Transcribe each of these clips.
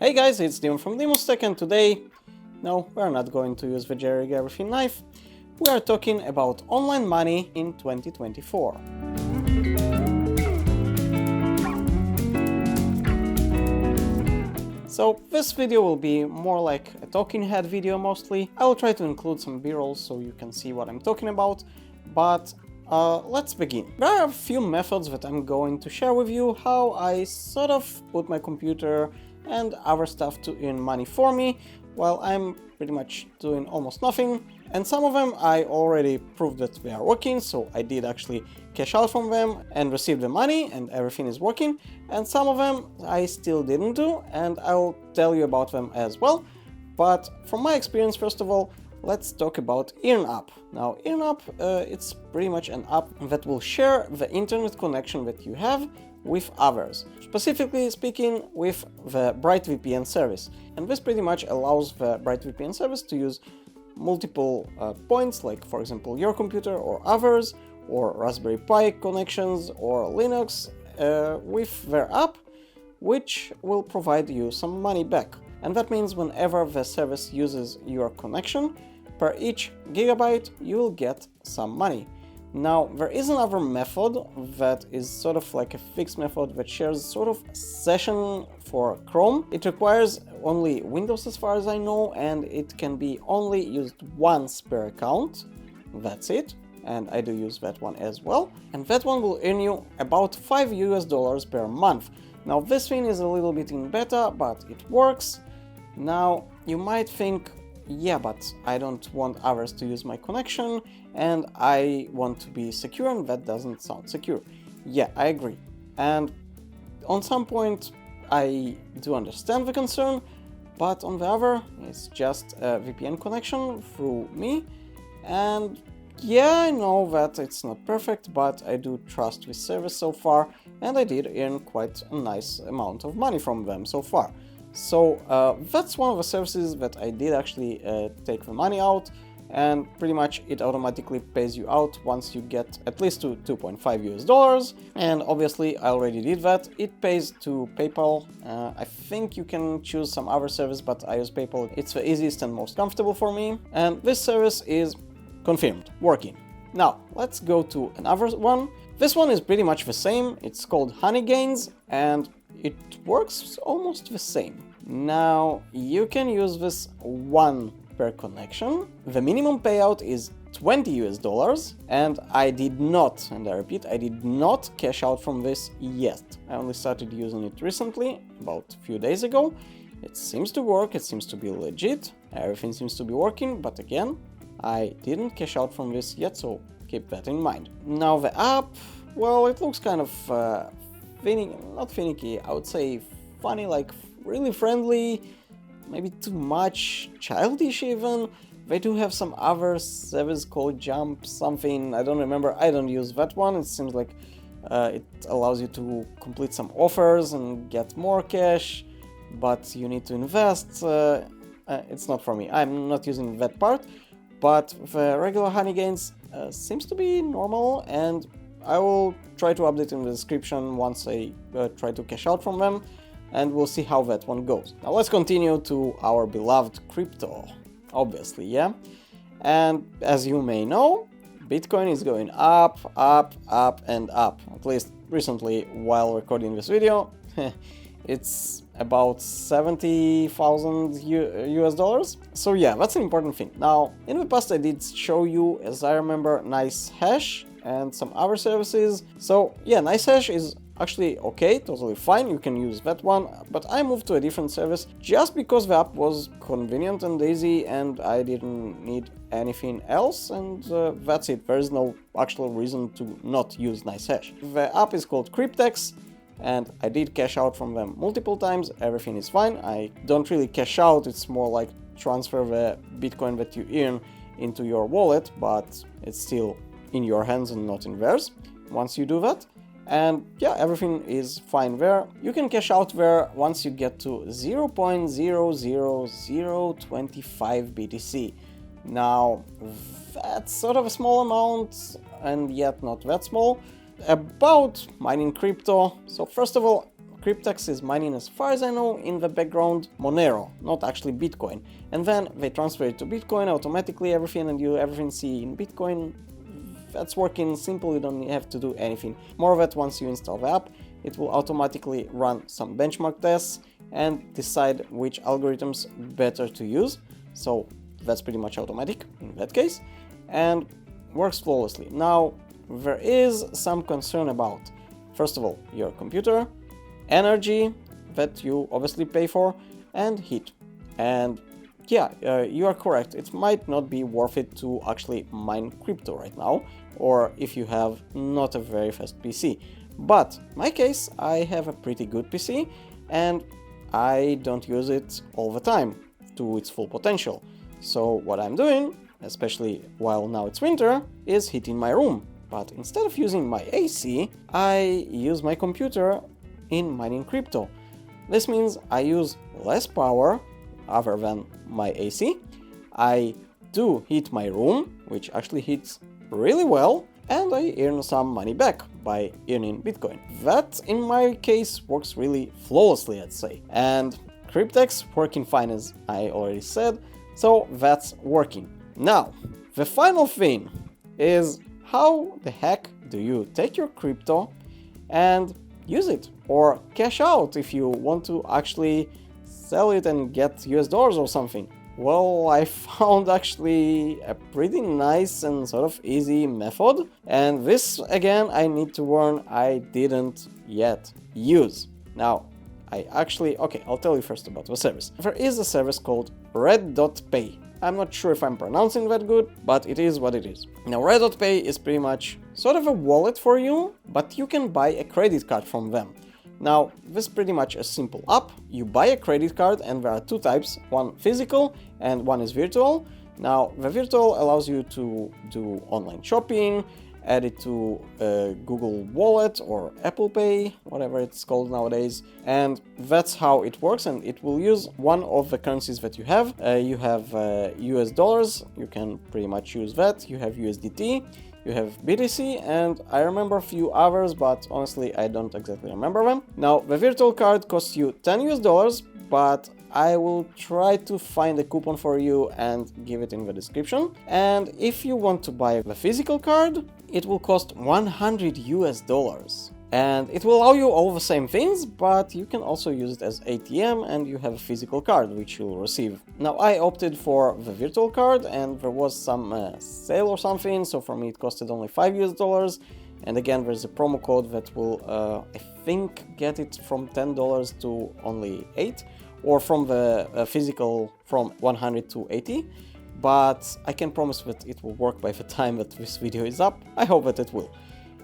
Hey guys, it's Dimon from DimosTech, and today, no, we're not going to use the Jerry Everything knife. We are talking about online money in 2024. So this video will be more like a talking head video mostly. I will try to include some b-rolls so you can see what I'm talking about, but let's begin. There are a few methods that I'm going to share with you, how I sort of put my computer and other stuff to earn money for me, while I'm pretty much doing almost nothing. And some of them I already proved that they are working, so I did actually cash out from them and receive the money and everything is working. And some of them I still didn't do, and I'll tell you about them as well. But from my experience, first of all, let's talk about EarnUp. Now, EarnUp, it's pretty much an app that will share the internet connection that you have with others, specifically speaking with the BrightVPN service. And this pretty much allows the BrightVPN service to use multiple points, like for example your computer or others, or Raspberry Pi connections or Linux with their app, which will provide you some money back. And that means whenever the service uses your connection, per each gigabyte you will get some money. Now, there is another method that is sort of like a fixed method that shares sort of session for Chrome. It requires only Windows as far as I know, and it can be only used once per account. That's it. And I do use that one as well. And that one will earn you about $5 per month. Now, this thing is a little bit in beta, but it works. Now, you might think, yeah, but I don't want others to use my connection and I want to be secure, and that doesn't sound secure. Yeah, I agree. And on some point I do understand the concern, but on the other, it's just a VPN connection through me. And yeah, I know that it's not perfect, but I do trust this service so far, and I did earn quite a nice amount of money from them so far. So that's one of the services that I did actually take the money out, and pretty much it automatically pays you out once you get at least to $2.5. And obviously I already did that. It pays to PayPal. I think you can choose some other service, but I use PayPal. It's the easiest and most comfortable for me. And this service is confirmed, working. Now let's go to another one. This one is pretty much the same. It's called HoneyGains, and it works almost the same. Now, you can use this one per connection. The minimum payout is $20, and I did not, and I repeat, I did not cash out from this yet. I only started using it recently, about a few days ago. It seems to work, it seems to be legit, everything seems to be working, but again, I didn't cash out from this yet, so keep that in mind. Now the app, well, it looks kind of not finicky, I would say funny, like really friendly, maybe too much childish even. They do have some other service called Jump something, I don't remember, I don't use that one. It seems like it allows you to complete some offers and get more cash, but you need to invest. It's not for me, I'm not using that part, but the regular HoneyGains seems to be normal, and I will try to update in the description once I try to cash out from them, and we'll see how that one goes. Now let's continue to our beloved crypto, obviously, yeah? And as you may know, Bitcoin is going up, up, up, and up. At least recently, while recording this video, it's about 70,000 US dollars. So yeah, that's an important thing. Now, in the past I did show you, as I remember, NiceHash and some other services. So yeah, NiceHash is actually okay, totally fine, you can use that one, but I moved to a different service just because the app was convenient and easy and I didn't need anything else, and that's it. There is no actual reason to not use NiceHash. The app is called Cryptex, and I did cash out from them multiple times, everything is fine. I don't really cash out, it's more like transfer the Bitcoin that you earn into your wallet, but it's still in your hands and not in theirs once you do that. And yeah, everything is fine there. You can cash out there once you get to 0.000025 BTC. Now, that's sort of a small amount, and yet not that small. About mining crypto. So first of all, Cryptex is mining, as far as I know, in the background Monero, not actually Bitcoin. And then they transfer it to Bitcoin automatically, everything, and you everything see in Bitcoin. That's working simple, you don't have to do anything. More of it, once you install the app, it will automatically run some benchmark tests and decide which algorithms better to use. So that's pretty much automatic in that case, and works flawlessly. Now, there is some concern about, first of all, your computer, energy that you obviously pay for, and heat. And yeah, you are correct, it might not be worth it to actually mine crypto right now, or if you have not a very fast PC. But in my case, I have a pretty good PC, and I don't use it all the time to its full potential. So what I'm doing, especially while now it's winter, is heating my room. But instead of using my AC, I use my computer in mining crypto. This means I use less power other than my AC. I do heat my room, which actually heats really well, and I earn some money back by earning Bitcoin. That, in my case, works really flawlessly, I'd say. And Cryptex working fine, as I already said, so that's working. Now, the final thing is, how the heck do you take your crypto and use it, or cash out if you want to actually sell it and get US dollars or something? Well, I found actually a pretty nice and sort of easy method, and this, again, I need to warn, I didn't yet use. Now, okay, I'll tell you first about the service. There is a service called Red.Pay. I'm not sure if I'm pronouncing that good, but it is what it is. Now, Red.Pay is pretty much sort of a wallet for you, but you can buy a credit card from them. Now, this is pretty much a simple app. You buy a credit card, and there are two types, one physical and one is virtual. Now, the virtual allows you to do online shopping, add it to Google Wallet or Apple Pay, whatever it's called nowadays, and that's how it works, and it will use one of the currencies that you have. You have US dollars, you can pretty much use that, you have USDT, you have BTC, and I remember a few others, but honestly I don't exactly remember them. Now, the virtual card costs you 10 US dollars, but I will try to find a coupon for you and give it in the description. And if you want to buy the physical card, it will cost 100 US dollars. And it will allow you all the same things, but you can also use it as ATM and you have a physical card, which you'll receive. Now, I opted for the virtual card, and there was some sale or something, so for me it costed only 5 US dollars. And again, there's a promo code that will, I think, get it from $10 to only 8, or from the physical from 100 to 80. But I can promise that it will work by the time that this video is up. I hope that it will.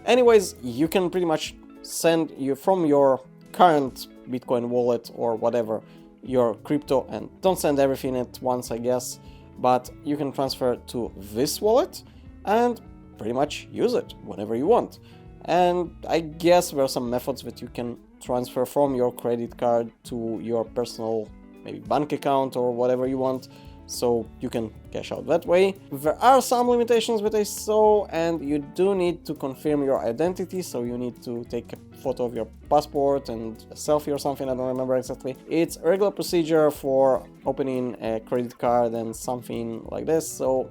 Anyways, you can pretty much send you from your current Bitcoin wallet or whatever your crypto, and don't send everything at once, I guess, but you can transfer to this wallet and pretty much use it whenever you want. And I guess there are some methods that you can transfer from your credit card to your personal, maybe bank account or whatever you want, so you can cash out that way. There are some limitations that I saw, and you do need to confirm your identity, so you need to take a photo of your passport and a selfie or something, I don't remember exactly. It's a regular procedure for opening a credit card and something like this, so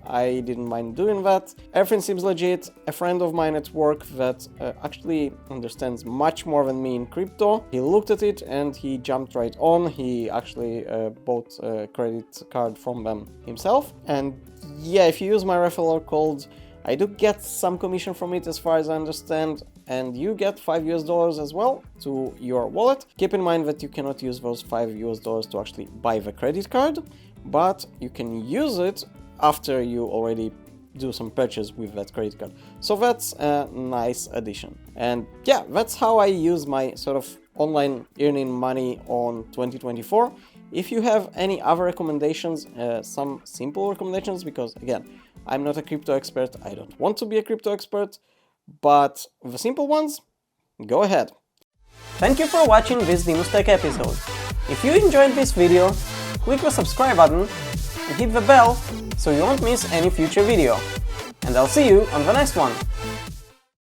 I didn't mind doing that. Everything seems legit. A friend of mine at work that actually understands much more than me in crypto, he looked at it and he jumped right on. He actually bought a credit card from them himself. And yeah, if you use my referral code, I do get some commission from it as far as I understand, and you get 5 US dollars as well to your wallet. Keep in mind that you cannot use those 5 US dollars to actually buy the credit card, but you can use it after you already do some purchase with that credit card. So that's a nice addition. And yeah, that's how I use my sort of online earning money on 2024. If you have any other recommendations, some simple recommendations, because again, I'm not a crypto expert, I don't want to be a crypto expert, but the simple ones, go ahead. Thank you for watching this Linus Tech episode. If you enjoyed this video, click the subscribe button and hit the bell so you won't miss any future video. And I'll see you on the next one.